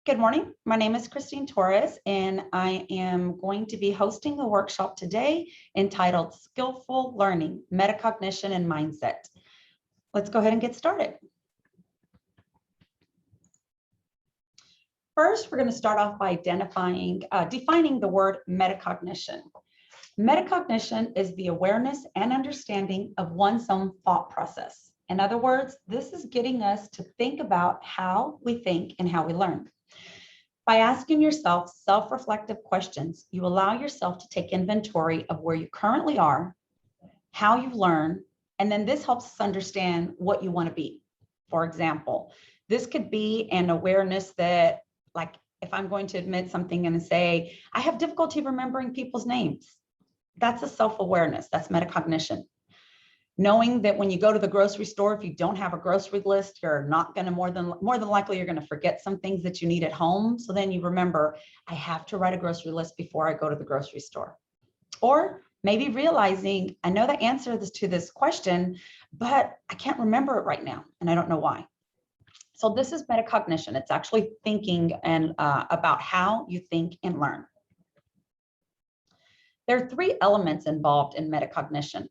Good morning. My name is Torres, and I am going to be hosting a workshop today entitled Skillful Learning, Metacognition and Mindset. Let's go ahead and get started. First, we're going to start off by defining the word metacognition. Metacognition is the awareness and understanding of one's own thought process. In other words, this is getting us to think about how we think and how we learn. By asking yourself self-reflective questions, you allow yourself to take inventory of where you currently are, how you learn, and then this helps us understand what you want to be. For example, this could be an awareness that, like, if I'm going to admit something and say, I have difficulty remembering people's names. That's a self-awareness. That's metacognition. Knowing that when you go to the grocery store, if you don't have a grocery list, you're not going to more than likely you're going to forget some things that you need at home. So then you remember, I have to write a grocery list before I go to the grocery store. Or maybe realizing, I know the answer to this question, but I can't remember it right now, and I don't know why. So this is metacognition. It's actually thinking and about how you think and learn. There are three elements involved in metacognition: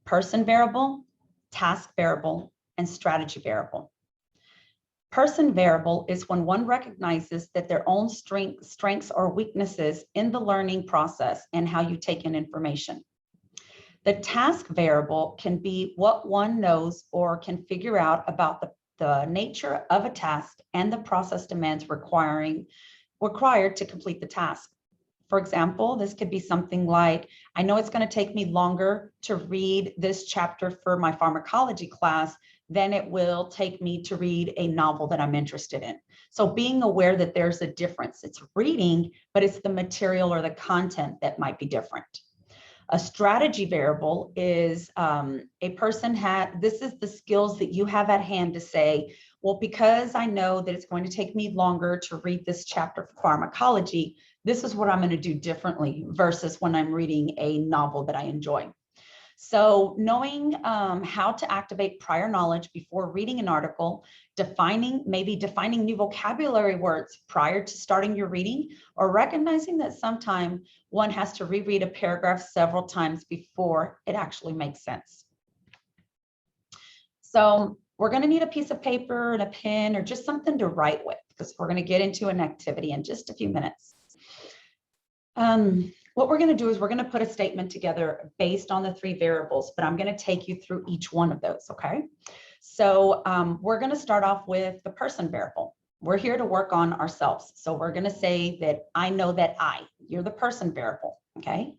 person variable, task variable, and strategy variable. Person variable is when one recognizes that their own strengths or weaknesses in the learning process and how you take in information. The task variable can be what one knows or can figure out about the nature of a task and the process demands required to complete the task. For example, this could be something like, I know it's going to take me longer to read this chapter for my pharmacology class than it will take me to read a novel that I'm interested in. So being aware that there's a difference. It's reading, but it's the material or the content that might be different. A strategy variable is this is the skills that you have at hand to say, well, because I know that it's going to take me longer to read this chapter for pharmacology, this is what I'm going to do differently versus when I'm reading a novel that I enjoy. So knowing how to activate prior knowledge before reading an article, defining new vocabulary words prior to starting your reading, or recognizing that sometimes one has to reread a paragraph several times before it actually makes sense. So we're going to need a piece of paper and a pen or just something to write with, because we're going to get into an activity in just a few minutes. What we're going to do is we're going to put a statement together based on the three variables, but I'm going to take you through each one of those, okay? So we're going to start off with the person variable. We're here to work on ourselves. So we're going to say that I know that you're the person variable, okay?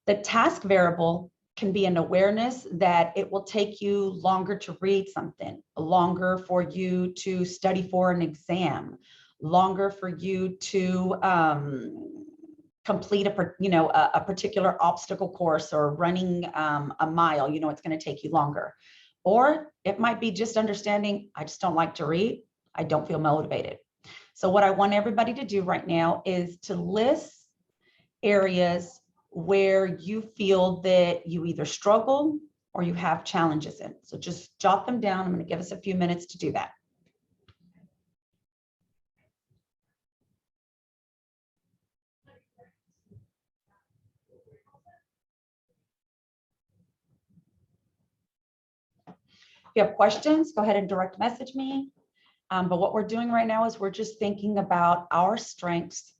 The task variable can be an awareness that it will take you longer to read something, longer for you to study for an exam, longer for you to complete a particular obstacle course or running a mile. It's going to take you longer. Or it might be just understanding, I just don't like to read. I don't feel motivated. So what I want everybody to do right now is to list areas where you feel that you either struggle or you have challenges in. So just jot them down. I'm going to give us a few minutes to do that. If you have questions, go ahead and direct message me. But what we're doing right now is we're just thinking about our strengths,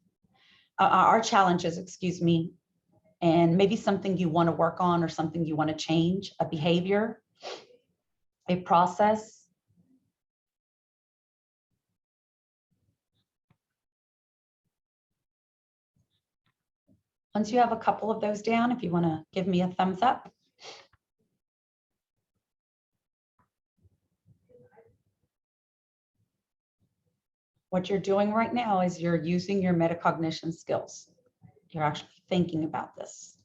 our challenges, excuse me, and maybe something you want to work on or something you want to change, a behavior, a process. Once you have a couple of those down, if you want to give me a thumbs up. What you're doing right now is you're using your metacognition skills. You're actually thinking about this.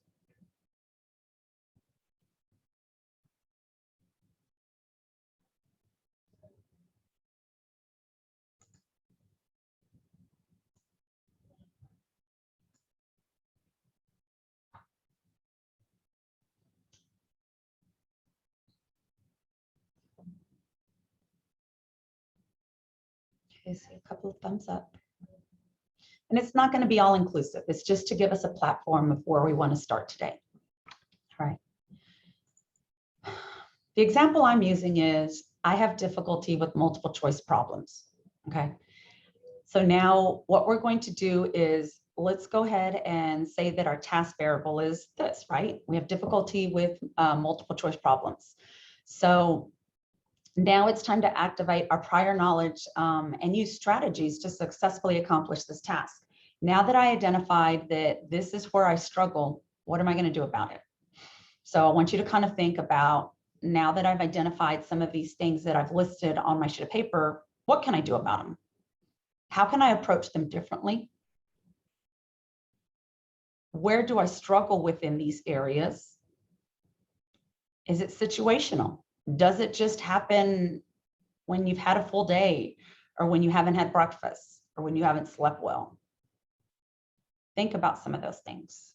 Okay, see a couple of thumbs up. And it's not going to be all inclusive. It's just to give us a platform of where we want to start today. All right. The example I'm using is I have difficulty with multiple choice problems. Okay. So now what we're going to do is let's go ahead and say that our task variable is this, right? We have difficulty with multiple choice problems. So now it's time to activate our prior knowledge and use strategies to successfully accomplish this task. Now that I identified that this is where I struggle, what am I going to do about it? So I want you to kind of think about, now that I've identified some of these things that I've listed on my sheet of paper, what can I do about them? How can I approach them differently? Where do I struggle within these areas? Is it situational? Does it just happen when you've had a full day, or when you haven't had breakfast, or when you haven't slept well? Think about some of those things.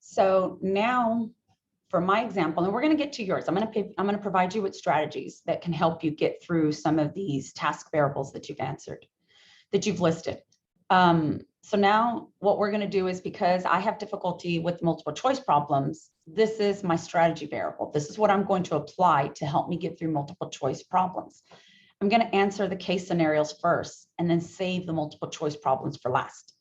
So now for my example, and we're going to get to yours, I'm going to provide you with strategies that can help you get through some of these task variables that you've answered, that you've listed. So now what we're going to do is, because I have difficulty with multiple choice problems, this is my strategy variable. This is what I'm going to apply to help me get through multiple choice problems. I'm going to answer the case scenarios first and then save the multiple choice problems for last.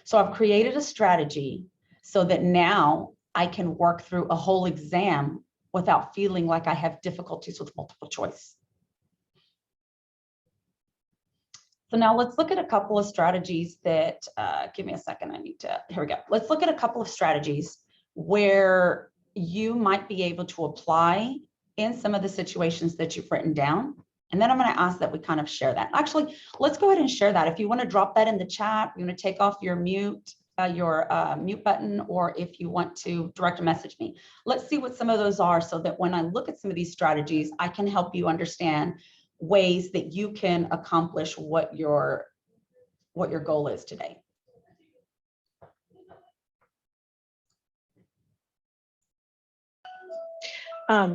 So I've created a strategy so that now I can work through a whole exam without feeling like I have difficulties with multiple choice. So now let's look at a couple of strategies that, give me a second, here we go. Let's look at a couple of strategies where you might be able to apply in some of the situations that you've written down. And then I'm going to ask that we kind of share that. Actually, let's go ahead and share that. If you want to drop that in the chat, you want to take off your mute button, or if you want to direct message me. Let's see what some of those are, so that when I look at some of these strategies, I can help you understand ways that you can accomplish what your goal is today.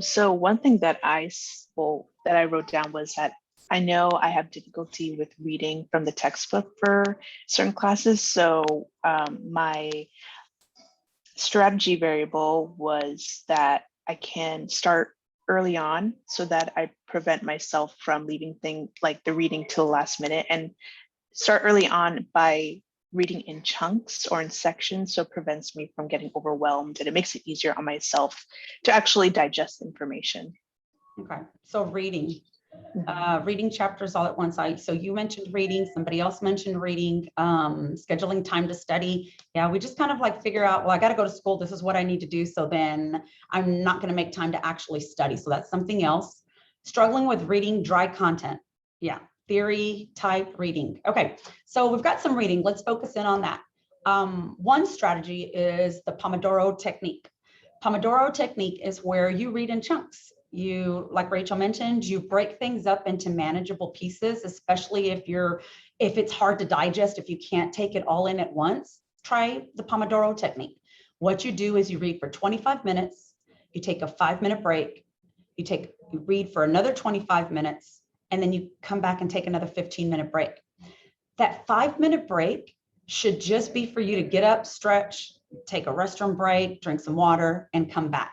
So one thing that I wrote down was that I know I have difficulty with reading from the textbook for certain classes. So my strategy variable was that I can start early on so that I prevent myself from leaving things like the reading till the last minute, and start early on by reading in chunks or in sections, so it prevents me from getting overwhelmed, and it makes it easier on myself to actually digest information. Okay, so reading. Reading chapters all at once. So you mentioned reading, somebody else mentioned reading, scheduling time to study. Yeah, we just kind of like figure out, well, I got to go to school. This is what I need to do. So then I'm not going to make time to actually study. So that's something else. Struggling with reading dry content. Yeah, theory type reading. Okay, so we've got some reading. Let's focus in on that. One strategy is the Pomodoro technique. Pomodoro technique is where you read in chunks. You, like Rachel mentioned, you break things up into manageable pieces, especially if it's hard to digest, if you can't take it all in at once. Try the Pomodoro technique. What you do is you read for 25 minutes, you take a 5-minute break, you read for another 25 minutes, and then you come back and take another 15-minute break. That 5-minute break should just be for you to get up, stretch, take a restroom break, drink some water, and come back.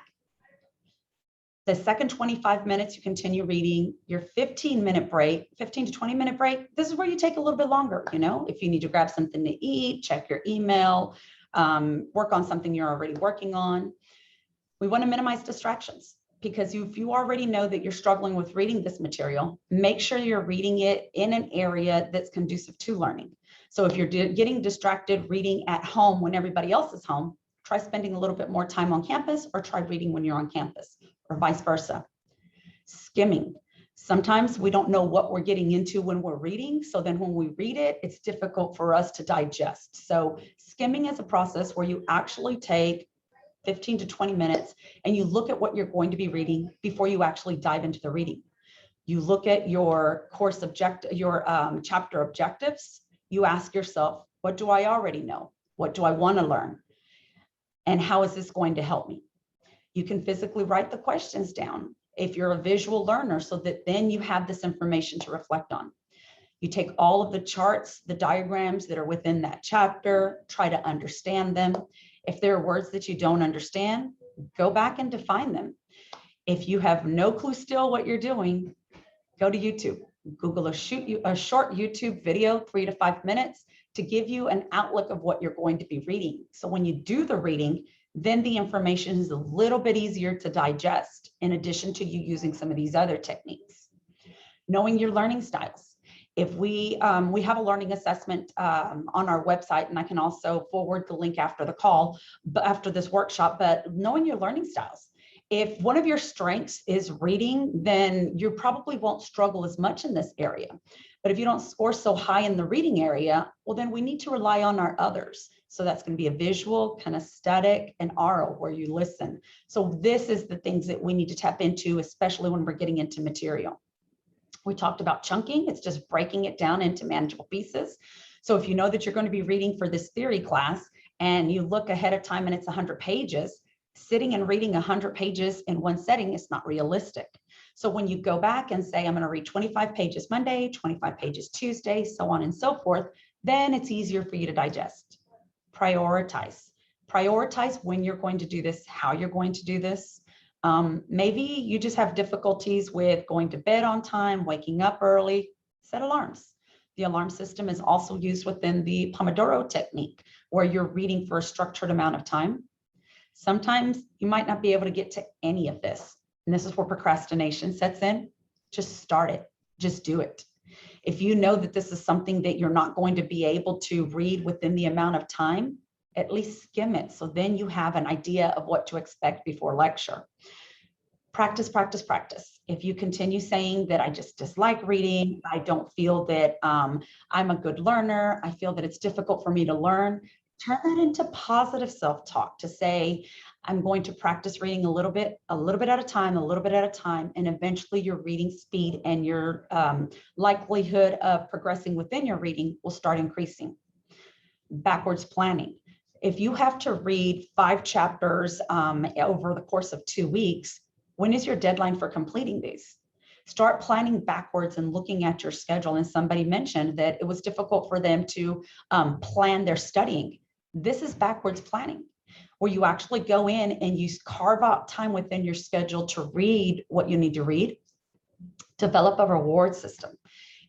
The second 25 minutes, you continue reading. Your 15-minute break, 15 to 20-minute break, this is where you take a little bit longer. You know, if you need to grab something to eat, check your email, work on something you're already working on. We want to minimize distractions, because if you already know that you're struggling with reading this material, make sure you're reading it in an area that's conducive to learning. So if you're getting distracted reading at home when everybody else is home, try spending a little bit more time on campus, or try reading when you're on campus, or vice versa. Skimming. Sometimes we don't know what we're getting into when we're reading. So then when we read it, it's difficult for us to digest. So skimming is a process where you actually take 15 to 20 minutes and you look at what you're going to be reading before you actually dive into the reading. You look at your course objective, your chapter objectives. You ask yourself, what do I already know? What do I want to learn? And how is this going to help me? You can physically write the questions down if you're a visual learner, so that then you have this information to reflect on. You take all of the charts, the diagrams that are within that chapter, try to understand them. If there are words that you don't understand, go back and define them. If you have no clue still what you're doing, go to YouTube. Google a short YouTube video, 3 to 5 minutes, to give you an outlook of what you're going to be reading. So when you do the reading, then the information is a little bit easier to digest, in addition to you using some of these other techniques. Knowing your learning styles. If we have a learning assessment on our website, and I can also forward the link after the call, but after this workshop, but knowing your learning styles. If one of your strengths is reading, then you probably won't struggle as much in this area. But if you don't score so high in the reading area, well, then we need to rely on our others. So that's going to be a visual, kinesthetic, and oral, where you listen. So this is the things that we need to tap into, especially when we're getting into material. We talked about chunking. It's just breaking it down into manageable pieces. So if you know that you're going to be reading for this theory class and you look ahead of time and it's 100 pages, sitting and reading 100 pages in one setting is not realistic. So when you go back and say, I'm going to read 25 pages Monday, 25 pages Tuesday, so on and so forth, then it's easier for you to digest. Prioritize. Prioritize when you're going to do this, how you're going to do this. Maybe you just have difficulties with going to bed on time, waking up early. Set alarms. The alarm system is also used within the Pomodoro technique, where you're reading for a structured amount of time. Sometimes you might not be able to get to any of this. And this is where procrastination sets in. Just start it. Just do it. If you know that this is something that you're not going to be able to read within the amount of time, at least skim it. So then you have an idea of what to expect before lecture. Practice, practice, practice. If you continue saying that I just dislike reading, I don't feel that I'm a good learner, I feel that it's difficult for me to learn, turn that into positive self-talk to say, I'm going to practice reading a little bit at a time, and eventually your reading speed and your likelihood of progressing within your reading will start increasing. Backwards planning. If you have to read 5 chapters over the course of 2 weeks, when is your deadline for completing these? Start planning backwards and looking at your schedule. And somebody mentioned that it was difficult for them to plan their studying. This is backwards planning, where you actually go in and you carve out time within your schedule to read what you need to read. Develop a reward system.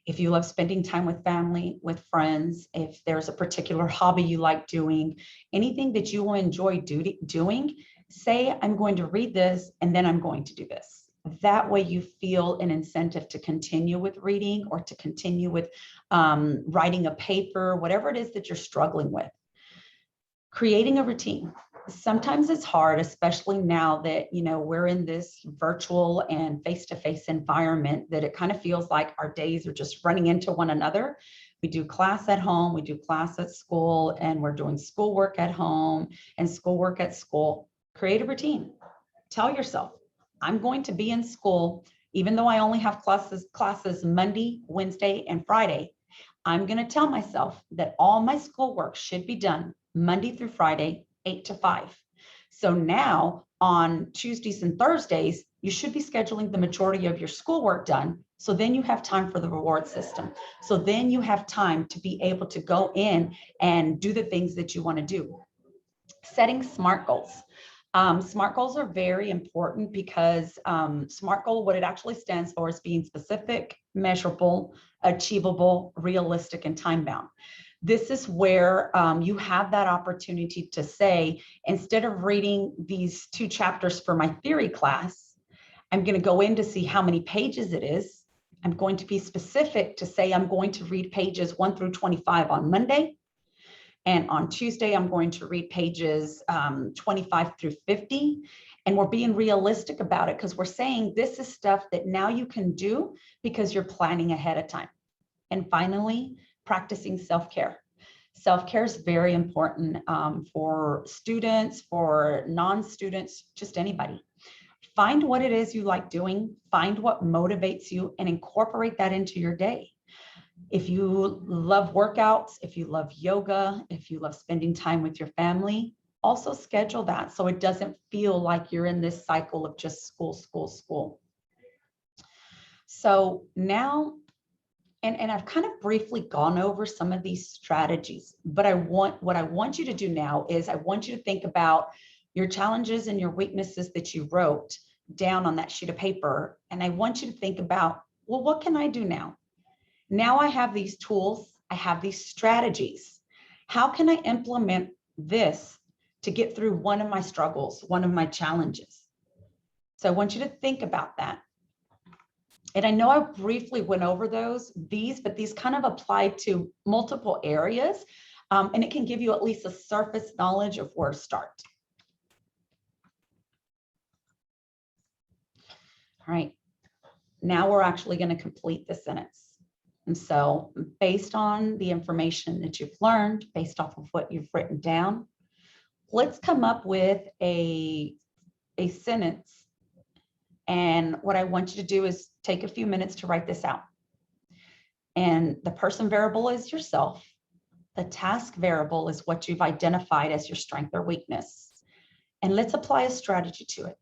If you love spending time with family, with friends, if there's a particular hobby you like doing, anything that you will enjoy doing, say, I'm going to read this and then I'm going to do this. That way you feel an incentive to continue with reading or to continue with writing a paper, whatever it is that you're struggling with. Creating a routine. Sometimes it's hard, especially now that, we're in this virtual and face-to-face environment, that it kind of feels like our days are just running into one another. We do class at home, we do class at school, and we're doing schoolwork at home and schoolwork at school. Create a routine. Tell yourself, I'm going to be in school, even though I only have classes Monday, Wednesday, and Friday. I'm going to tell myself that all my schoolwork should be done Monday through Friday, 8 to 5. So now on Tuesdays and Thursdays, you should be scheduling the majority of your schoolwork done. So then you have time for the reward system. So then you have time to be able to go in and do the things that you want to do. Setting SMART goals. SMART goals are very important because SMART goal, what it actually stands for is being specific, measurable, achievable, realistic, and time-bound. This is where you have that opportunity to say, instead of reading these 2 chapters for my theory class, I'm going to go in to see how many pages it is. I'm going to be specific to say I'm going to read pages 1 through 25 on Monday. And on Tuesday, I'm going to read pages 25 through 50. And we're being realistic about it because we're saying this is stuff that now you can do because you're planning ahead of time. And finally, practicing self-care. Self-care is very important for students, for non-students, just anybody. Find what it is you like doing, find what motivates you, and incorporate that into your day. If you love workouts, if you love yoga, if you love spending time with your family, also schedule that so it doesn't feel like you're in this cycle of just school, school, school. So now, and I've kind of briefly gone over some of these strategies, but what I want you to do now is I want you to think about your challenges and your weaknesses that you wrote down on that sheet of paper. And I want you to think about, well, what can I do now? Now I have these tools, I have these strategies. How can I implement this to get through one of my struggles, one of my challenges? So I want you to think about that. And I know I briefly went over but these kind of apply to multiple areas, and it can give you at least a surface knowledge of where to start. All right, now we're actually going to complete the sentence. And so based on the information that you've learned, based off of what you've written down, let's come up with a sentence. And what I want you to do is take a few minutes to write this out. And the person variable is yourself. The task variable is what you've identified as your strength or weakness. And let's apply a strategy to it.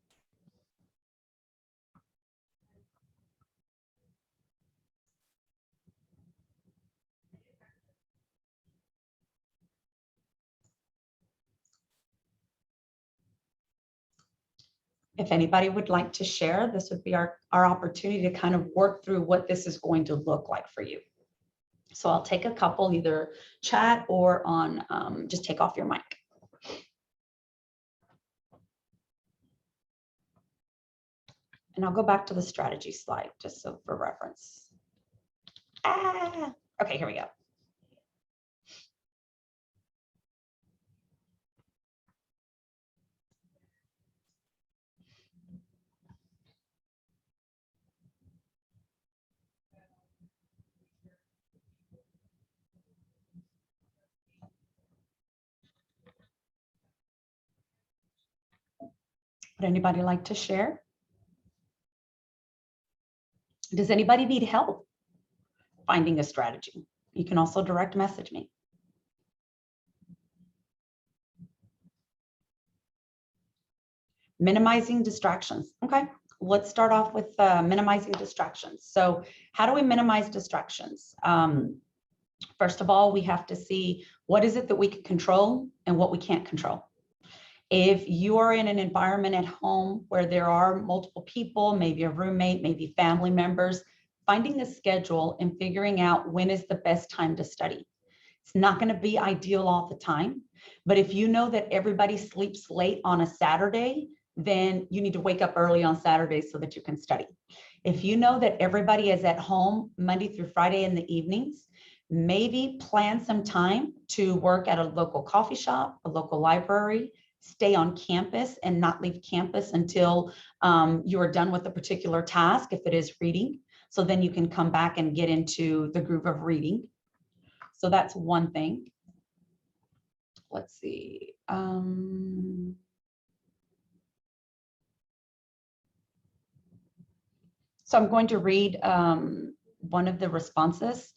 If anybody would like to share, this would be our opportunity to kind of work through what this is going to look like for you. So I'll take a couple, either chat or on, just take off your mic. And I'll go back to the strategy slide just so for reference. Okay, here we go. Would anybody like to share? Does anybody need help finding a strategy? You can also direct message me. Minimizing distractions. Okay, let's start off with minimizing distractions. So how do we minimize distractions? First of all, we have to see what is it that we can control and what we can't control. If you are in an environment at home where there are multiple people, maybe a roommate, maybe family members, finding a schedule and figuring out when is the best time to study. It's not going to be ideal all the time, but if you know that everybody sleeps late on a Saturday, then you need to wake up early on Saturday so that you can study. If you know that everybody is at home Monday through Friday in the evenings, maybe plan some time to work at a local coffee shop, a local library, stay on campus and not leave campus until you are done with a particular task, if it is reading. So then you can come back and get into the groove of reading. So that's one thing. Let's see. So I'm going to read one of the responses.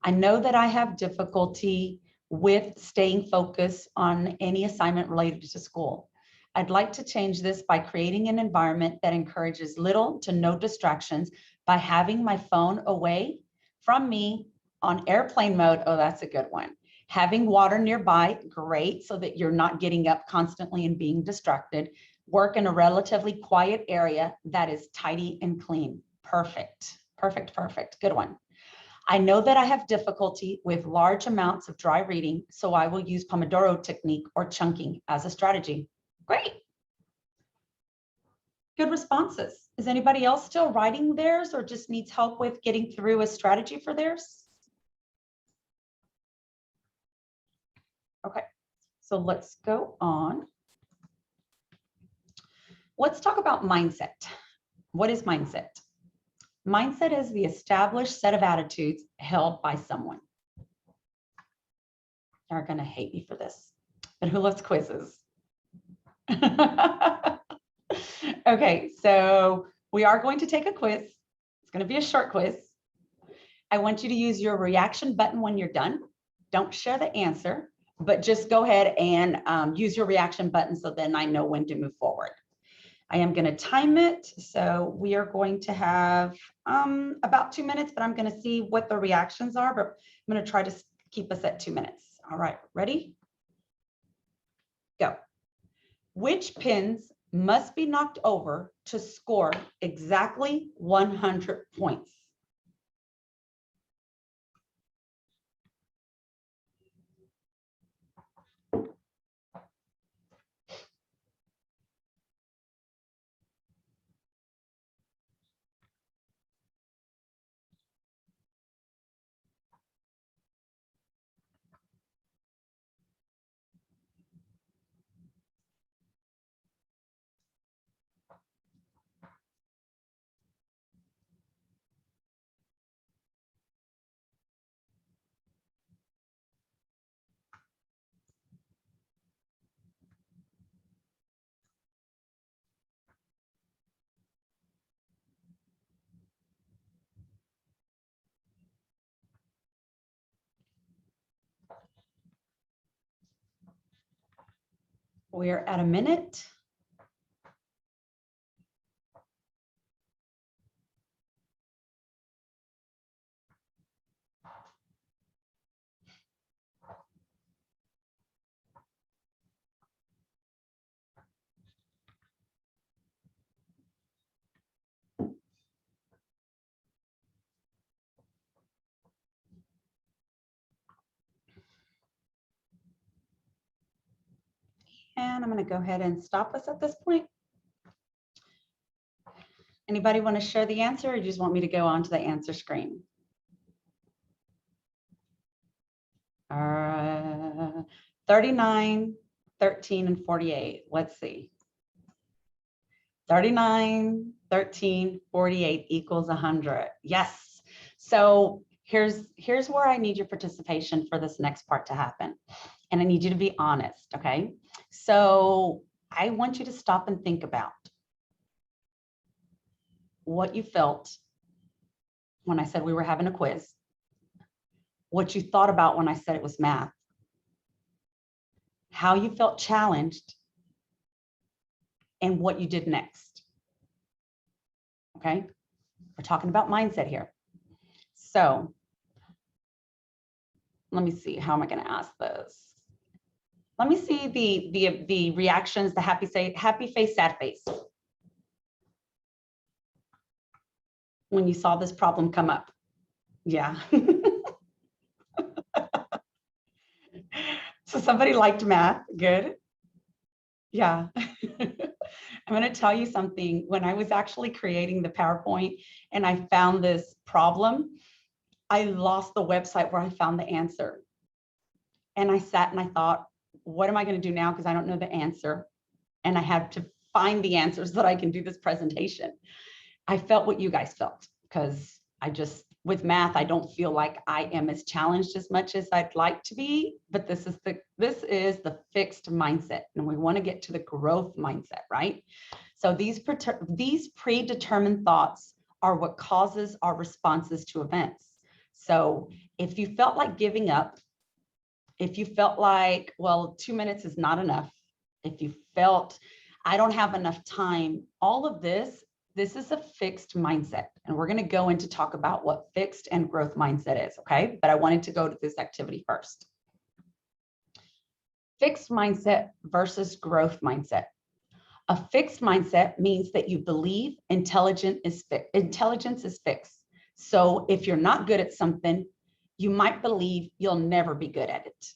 I know that I have difficulty with staying focused on any assignment related to school. I'd like to change this by creating an environment that encourages little to no distractions by having my phone away from me on airplane mode. Oh, that's a good one. Having water nearby, great, so that you're not getting up constantly and being distracted. Work in a relatively quiet area that is tidy and clean. Perfect, perfect, perfect. Good one. I know that I have difficulty with large amounts of dry reading, so I will use Pomodoro technique or chunking as a strategy. Great. Good responses. Is anybody else still writing theirs or just needs help with getting through a strategy for theirs? Okay, so let's go on. Let's talk about mindset. What is mindset? Mindset is the established set of attitudes held by someone. They're going to hate me for this, but who loves quizzes? Okay, so we are going to take a quiz. It's going to be a short quiz. I want you to use your reaction button when you're done. Don't share the answer, but just go ahead and use your reaction button so then I know when to move forward. I am going to time it. So we are going to have about 2 minutes, but I'm going to see what the reactions are, but I'm going to try to keep us at 2 minutes. All right, ready? Go. Which pins must be knocked over to score exactly 100 points? We're at a minute. And I'm going to go ahead and stop us at this point. Anybody want to share the answer, or you just want me to go on to the answer screen? 39, 13, and 48. Let's see. 39, 13, 48 equals 100. Yes. So here's where I need your participation for this next part to happen. And I need you to be honest, okay? So I want you to stop and think about what you felt when I said we were having a quiz, what you thought about when I said it was math, how you felt challenged, and what you did next. Okay, we're talking about mindset here. So let me see, how am I going to ask this? Let me see the reactions, the happy face, sad face. When you saw this problem come up. Yeah. So somebody liked math. Good. Yeah. I'm going to tell you something. When I was actually creating the PowerPoint and I found this problem, I lost the website where I found the answer. And I sat and I thought, what am I going to do now? Because I don't know the answer. And I had to find the answers so that I can do this presentation. I felt what you guys felt, because I just, with math, I don't feel like I am as challenged as much as I'd like to be, but this is the fixed mindset, and we want to get to the growth mindset, right? So these predetermined thoughts are what causes our responses to events. So if you felt like giving up, if you felt like, well, 2 minutes is not enough, if you felt I don't have enough time, all of this is a fixed mindset. And we're going to go into talk about what fixed and growth mindset is, okay? But I wanted to go to this activity first. Fixed mindset versus growth mindset. A fixed mindset means that you believe intelligence is fixed. So if you're not good at something, you might believe you'll never be good at it.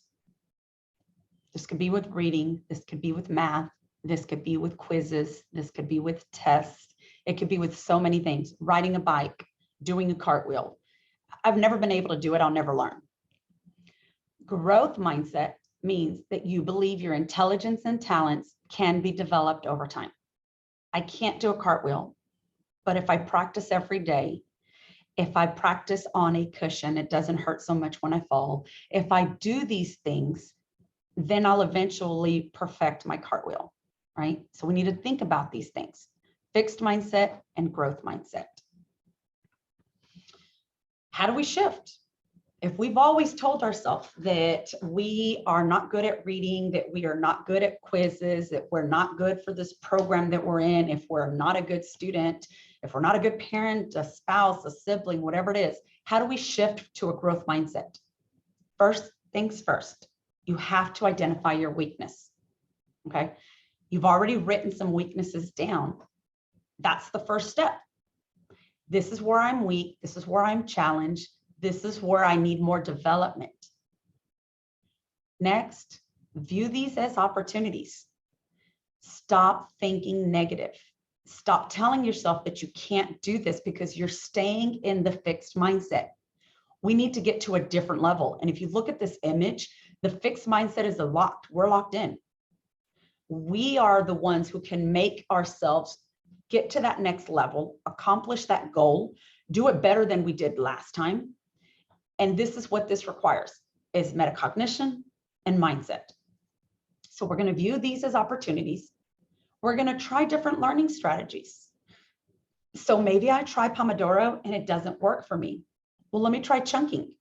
This could be with reading, this could be with math, this could be with quizzes, this could be with tests. It could be with so many things, riding a bike, doing a cartwheel. I've never been able to do it, I'll never learn. Growth mindset means that you believe your intelligence and talents can be developed over time. I can't do a cartwheel, but if I practice every day, if I practice on a cushion, it doesn't hurt so much when I fall. If I do these things, then I'll eventually perfect my cartwheel, right? So we need to think about these things. Fixed mindset and growth mindset. How do we shift? If we've always told ourselves that we are not good at reading, that we are not good at quizzes, that we're not good for this program that we're in, if we're not a good student, if we're not a good parent, a spouse, a sibling, whatever it is, how do we shift to a growth mindset? First things first, you have to identify your weakness, okay? You've already written some weaknesses down. That's the first step. This is where I'm weak. This is where I'm challenged. This is where I need more development. Next, view these as opportunities. Stop thinking negative. Stop telling yourself that you can't do this because you're staying in the fixed mindset. We need to get to a different level. And if you look at this image, the fixed mindset is locked. We're locked in. We are the ones who can make ourselves get to that next level, accomplish that goal, do it better than we did last time. And this is what this requires, is metacognition and mindset. So we're going to view these as opportunities. We're going to try different learning strategies. So maybe I try Pomodoro and it doesn't work for me. Well, let me try chunking.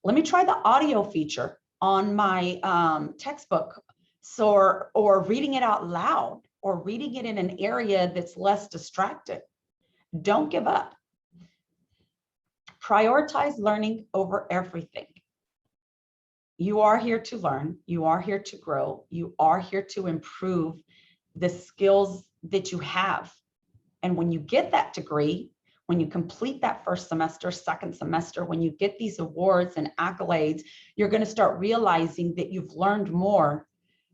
Let me try the audio feature on my textbook. So, or reading it out loud, or reading it in an area that's less distracted. Don't give up. Prioritize learning over everything. You are here to learn. You are here to grow. You are here to improve the skills that you have. And when you get that degree, when you complete that first semester, second semester, when you get these awards and accolades, you're going to start realizing that you've learned more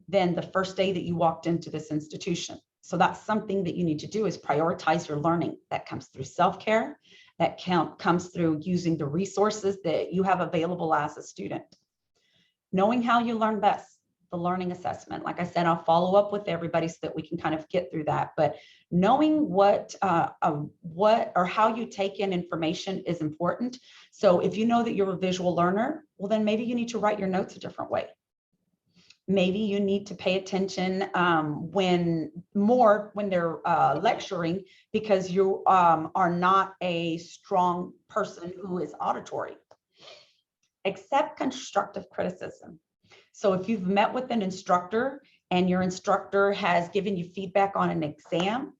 than the first day that you walked into this institution. So that's something that you need to do, is prioritize your learning. That comes through self-care, that comes through using the resources that you have available as a student. Knowing how you learn best, the learning assessment. Like I said, I'll follow up with everybody so that we can kind of get through that. But knowing what or how you take in information is important. So if you know that you're a visual learner, well, then maybe you need to write your notes a different way. Maybe you need to pay attention when they're lecturing, because you are not a strong person who is auditory. Accept constructive criticism. So if you've met with an instructor and your instructor has given you feedback on an exam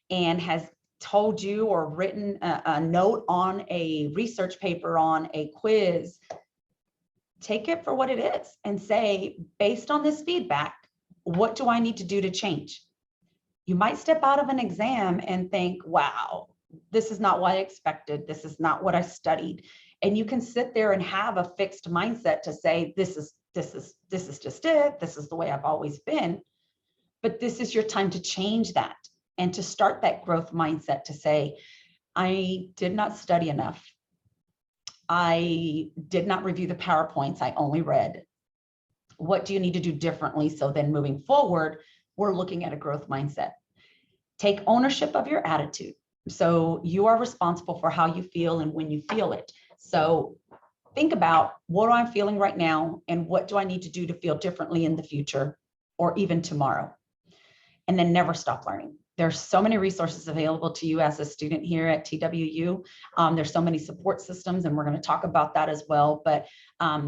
and has told you or written a note on a research paper, on a quiz, take it for what it is and say, based on this feedback, what do I need to do to change? You might step out of an exam and think, wow, this is not what I expected. This is not what I studied. And you can sit there and have a fixed mindset to say, this is just it. This is the way I've always been. But this is your time to change that and to start that growth mindset to say, I did not study enough. I did not review the PowerPoints, I only read. What do you need to do differently? So then moving forward, we're looking at a growth mindset. Take ownership of your attitude. So you are responsible for how you feel and when you feel it. So think about, what I'm feeling right now and what do I need to do to feel differently in the future or even tomorrow? And then never stop learning. There's so many resources available to you as a student here at TWU. There's so many support systems, and we're going to talk about that as well. But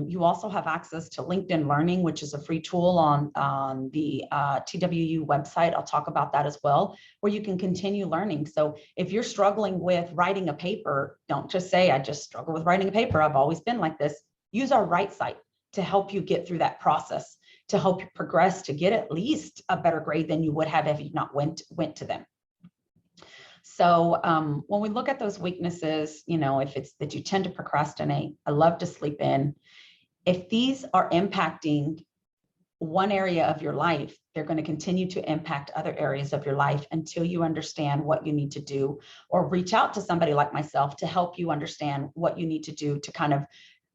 you also have access to LinkedIn Learning, which is a free tool on the TWU website. I'll talk about that as well, where you can continue learning. So if you're struggling with writing a paper, don't just say, I just struggle with writing a paper. I've always been like this. Use our Write site to help you get through that process, to help you progress, to get at least a better grade than you would have if you not went to them. So when we look at those weaknesses, you know, if it's that you tend to procrastinate, I love to sleep in, if these are impacting one area of your life, they're going to continue to impact other areas of your life until you understand what you need to do, or reach out to somebody like myself to help you understand what you need to do to kind of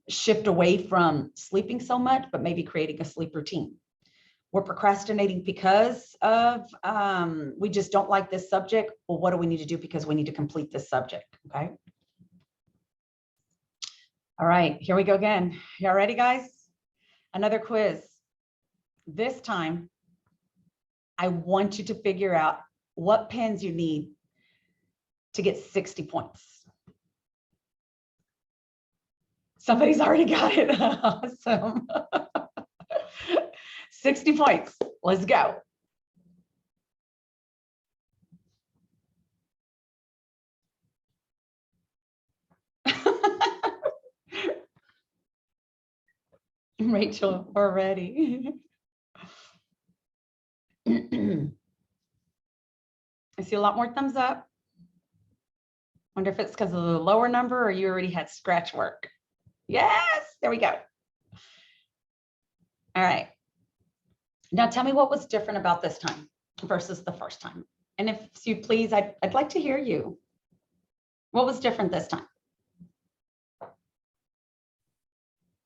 shift away from sleeping so much, but maybe creating a sleep routine. We're procrastinating because of, we just don't like this subject. Well, what do we need to do? Because we need to complete this subject, okay? All right, here we go again. Y'all ready, guys? Another quiz. This time, I want you to figure out what pens you need to get 60 points. Somebody's already got it. Awesome. 60 points. Let's go. Rachel, we're ready. I see a lot more thumbs up. Wonder if it's because of the lower number or you already had scratch work. Yes, there we go. All right. Now tell me what was different about this time versus the first time. And if you please, I'd like to hear you. What was different this time?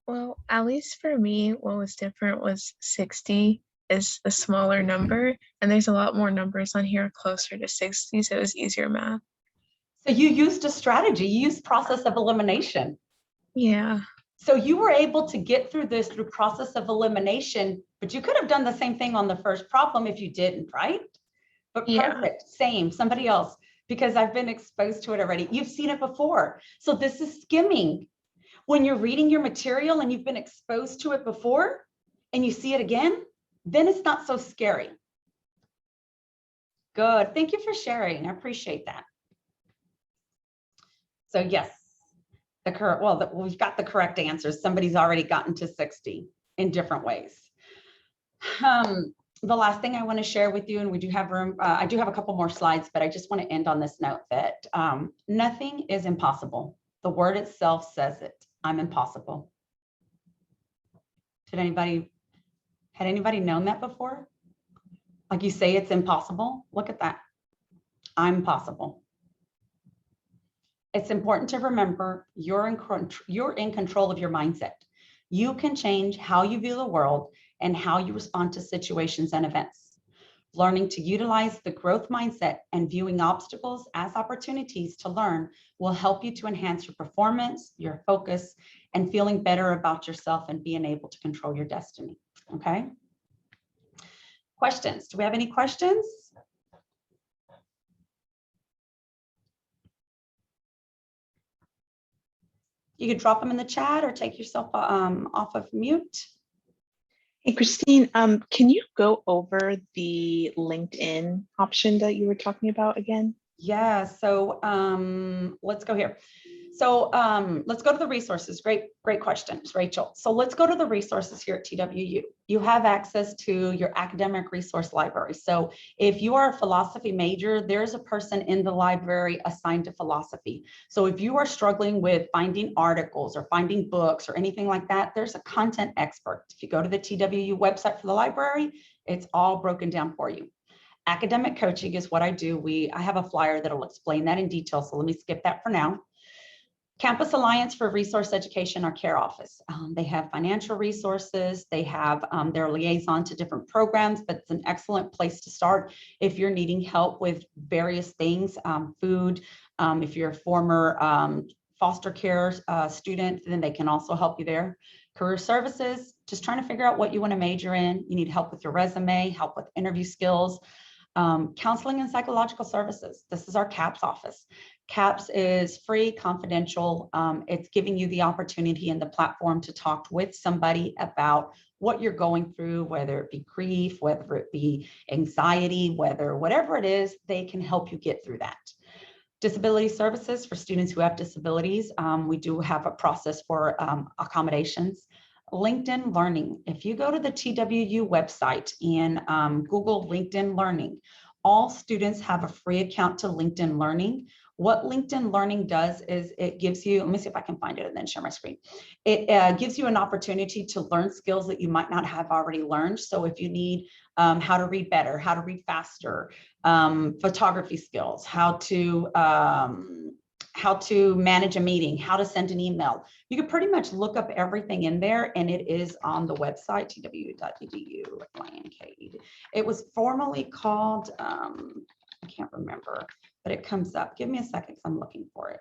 Well, at least for me, what was different was 60 is a smaller number, and there's a lot more numbers on here closer to 60, so it was easier math. So you used a strategy, you used process of elimination. Yeah. So you were able to get through this through process of elimination, but you could have done the same thing on the first problem if you didn't, right? But perfect, same, somebody else, because I've been exposed to it already. You've seen it before. So this is skimming. When you're reading your material and you've been exposed to it before and you see it again, then it's not so scary. Good, thank you for sharing, I appreciate that. So yes, the correct, well, we've got the correct answers. Somebody's already gotten to 60 in different ways. The last thing I want to share with you, and we do have room, I do have a couple more slides, but I just want to end on this note that nothing is impossible. The word itself says it. I'm impossible. Had anybody known that before? Like you say it's impossible? Look at that. I'm possible. It's important to remember you're in control of your mindset. You can change how you view the world and how you respond to situations and events. Learning to utilize the growth mindset and viewing obstacles as opportunities to learn will help you to enhance your performance, your focus, and feeling better about yourself and being able to control your destiny. Okay? Questions? Do we have any questions? You could drop them in the chat or take yourself off of mute. Hey, Christine, can you go over the LinkedIn option that you were talking about again? Yeah, so let's go here. So let's go to the resources. Great questions, Rachel. So let's go to the resources here at TWU. You have access to your academic resource library. So if you are a philosophy major, there's a person in the library assigned to philosophy. So if you are struggling with finding articles or finding books or anything like that, there's a content expert. If you go to the TWU website for the library, it's all broken down for you. Academic coaching is what I do. I have a flyer that'll explain that in detail. So let me skip that for now. Campus Alliance for Resource Education, our care office. They have financial resources. They have their liaison to different programs, but it's an excellent place to start if you're needing help with various things, food. If you're a former foster care student, then they can also help you there. Career services, just trying to figure out what you want to major in. You need help with your resume, help with interview skills. Counseling and psychological services. This is our CAPS office. CAPS is free, confidential. It's giving you the opportunity and the platform to talk with somebody about what you're going through, whether it be grief, whether it be anxiety, whatever it is, they can help you get through that. Disability services for students who have disabilities. We do have a process for accommodations. LinkedIn Learning. If you go to the TWU website and Google LinkedIn Learning, all students have a free account to LinkedIn Learning. What LinkedIn Learning does is it gives you, let me see if I can find it and then share my screen. It gives you an opportunity to learn skills that you might not have already learned. So if you need how to read better, how to read faster, photography skills, how to manage a meeting, how to send an email. You can pretty much look up everything in there, and it is on the website, twu.edu. It was formerly called, I can't remember, but it comes up. Give me a second because I'm looking for it.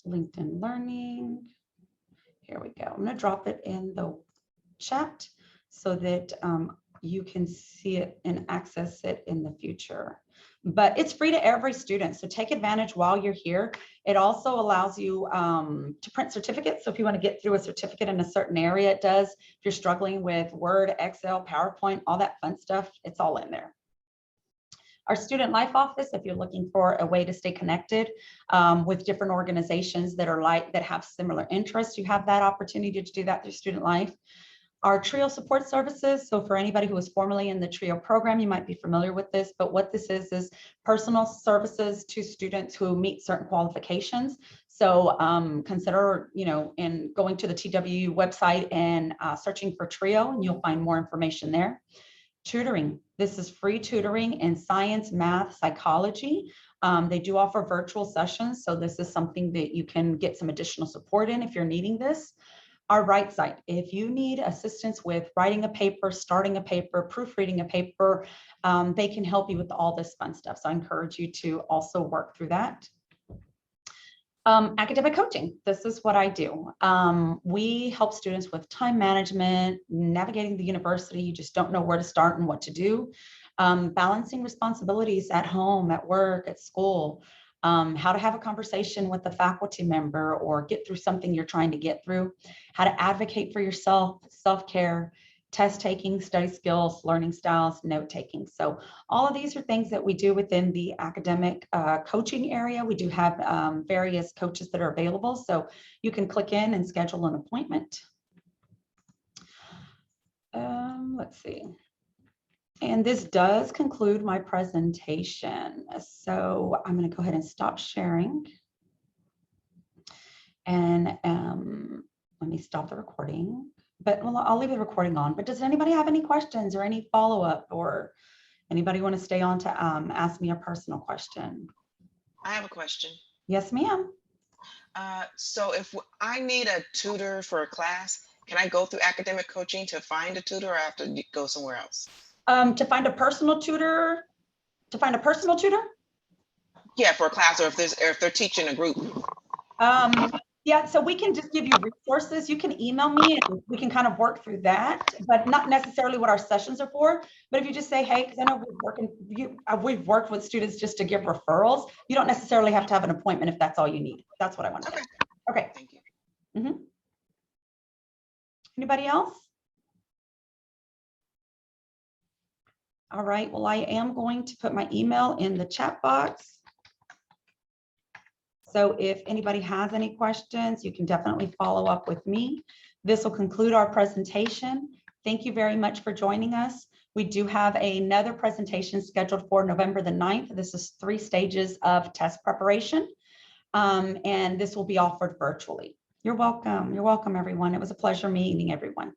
LinkedIn Learning. Here we go. I'm going to drop it in the chat so that you can see it and access it in the future. but it's free to every student. So take advantage while you're here. It also allows you to print certificates. So if you want to get through a certificate in a certain area, it does. If you're struggling with Word, Excel, PowerPoint, all that fun stuff, it's all in there. Our student life office, if you're looking for a way to stay connected with different organizations that have similar interests, you have that opportunity to do that through student life. Our TRIO support services. So for anybody who was formerly in the TRIO program, you might be familiar with this, but what this is personal services to students who meet certain qualifications. So consider, in going to the TWU website and searching for TRIO, and you'll find more information there. Tutoring. This is free tutoring in science, math, psychology. They do offer virtual sessions. So this is something that you can get some additional support in if you're needing this. Our Write Site. If you need assistance with writing a paper, starting a paper, proofreading a paper, they can help you with all this fun stuff. So I encourage you to also work through that. Academic coaching. This is what I do. We help students with time management, navigating the university. You just don't know where to start and what to do. Balancing responsibilities at home, at work, at school. How to have a conversation with a faculty member or get through something you're trying to get through. How to advocate for yourself, self-care, test taking, study skills, learning styles, note taking. So all of these are things that we do within the academic coaching area. We do have various coaches that are available. So you can click in and schedule an appointment. Let's see. And this does conclude my presentation. So I'm going to go ahead and stop sharing. And let me stop the recording. But well, I'll leave the recording on. But does anybody have any questions or any follow-up, or anybody want to stay on to ask me a personal question? I have a question. Yes, ma'am. So if I need a tutor for a class, can I go through academic coaching to find a tutor, or I have to go somewhere else? To find a personal tutor? Yeah, for a class, or if they're teaching a group. Yeah, so we can just give you resources. You can email me and we can kind of work through that, but not necessarily what our sessions are for. But if you just say, hey, because I know we've worked with students just to give referrals. You don't necessarily have to have an appointment if that's all you need. That's what I want to say. Okay. Thank you. Mm-hmm. Anybody else? All right, well, I am going to put my email in the chat box. So if anybody has any questions, you can definitely follow up with me. This will conclude our presentation. Thank you very much for joining us. We do have another presentation scheduled for November the 9th. This is 3 stages of test preparation, and this will be offered virtually. You're welcome. You're welcome, everyone. It was a pleasure meeting everyone.